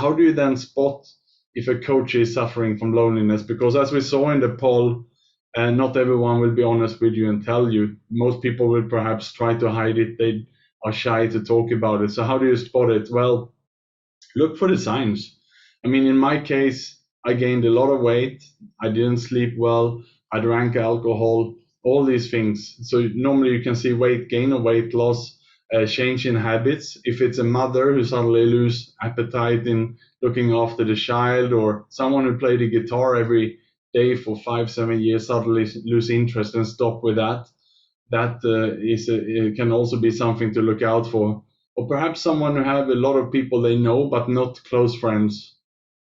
how do you then spot if a coach is suffering from loneliness? Because as we saw in the poll, not everyone will be honest with you and tell you. Most people will perhaps try to hide it. They are shy to talk about it. So how do you spot it? Well, look for the signs. I mean, in my case, I gained a lot of weight. I didn't sleep well. I drank alcohol, all these things. So normally you can see weight gain or weight loss, change in habits. If it's a mother who suddenly lose appetite in looking after the child, or someone who played the guitar every day for 5-7 years suddenly lose interest and stop with that, it can also be something to look out for. Or perhaps someone who have a lot of people they know but not close friends.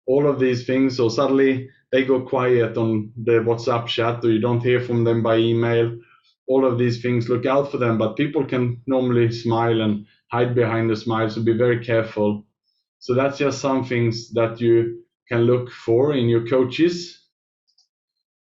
All of these things, or suddenly they go quiet on the WhatsApp chat, or you don't hear from them by email. All of these things, look out for them. But people can normally smile and hide behind the smile, so be very careful. So that's just some things that you can look for in your coaches.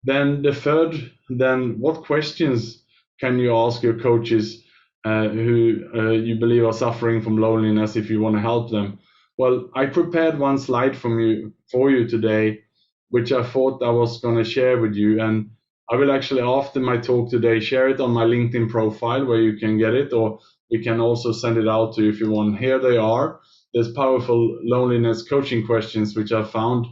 Then the third, what questions can you ask your coaches who you believe are suffering from loneliness if you want to help them? Well, I prepared one slide for you today, which I thought I was going to share with you. And I will actually, after my talk today, share it on my LinkedIn profile where you can get it, or we can also send it out to you if you want. Here they are. There's powerful loneliness coaching questions, which I found.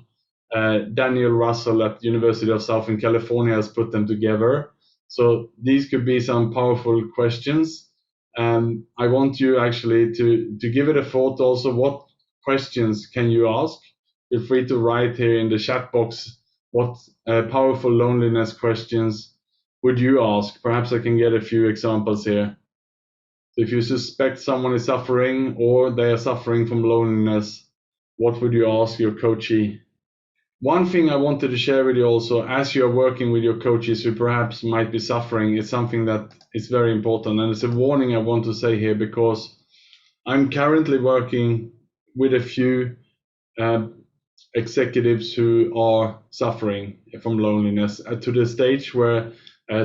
Daniel Russell at University of Southern California has put them together. So these could be some powerful questions. I want you actually to give it a thought also. What questions can you ask? Feel free to write here in the chat box what powerful loneliness questions would you ask. Perhaps I can get a few examples here. So if you suspect someone is suffering or they are suffering from loneliness, what would you ask your coachee? One thing I wanted to share with you also, as you're working with your coaches who perhaps might be suffering, is something that is very important. And it's a warning I want to say here, because I'm currently working with a few executives who are suffering from loneliness to the stage where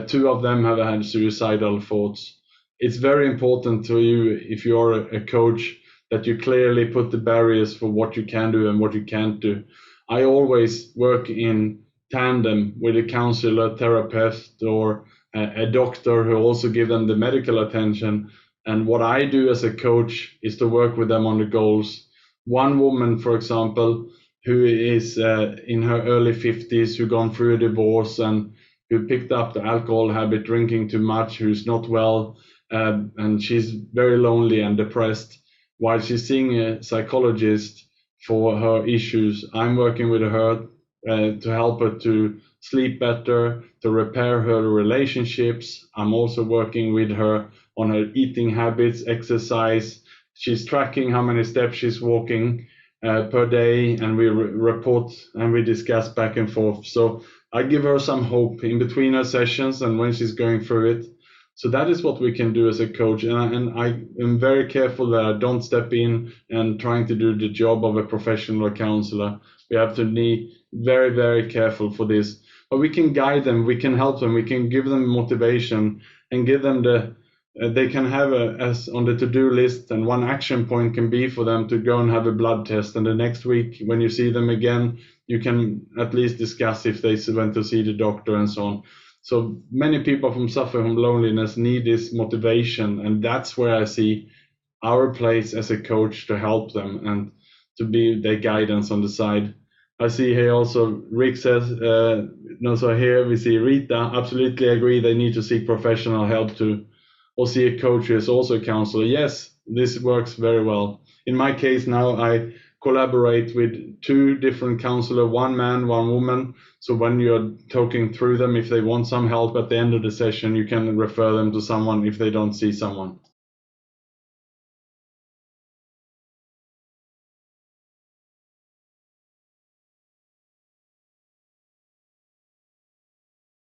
2 of them have had suicidal thoughts. It's very important to you, if you are a coach, that you clearly put the barriers for what you can do and what you can't do. I always work in tandem with a counselor, therapist, or a doctor who also give them the medical attention. And what I do as a coach is to work with them on the goals. One woman, for example, who is in her early 50s, who gone through a divorce and who picked up the alcohol habit, drinking too much, who's not well, and she's very lonely and depressed. While she's seeing a psychologist for her issues, I'm working with her to help her to sleep better, to repair her relationships. I'm also working with her on her eating habits, exercise. She's tracking how many steps she's walking per day, and we report and we discuss back and forth. So I give her some hope in between her sessions and when she's going through it. So that is what we can do as a coach. And I am very careful that I don't step in and trying to do the job of a professional counselor. We have to be very, very careful for this. But we can guide them, we can help them, we can give them motivation and give them they can have as on the to-do list, and one action point can be for them to go and have a blood test. And the next week, when you see them again, you can at least discuss if they went to see the doctor and so on. So many people from suffering from loneliness need this motivation, and that's where I see our place as a coach to help them and to be their guidance on the side. I see here also Rick says, so here we see Rita, absolutely agree, they need to seek professional help too, or see a coach who is also a counselor. Yes, this works very well. In my case now, I collaborate with 2 different counselors, 1 man, 1 woman. So when you're talking through them, if they want some help at the end of the session, you can refer them to someone if they don't see someone.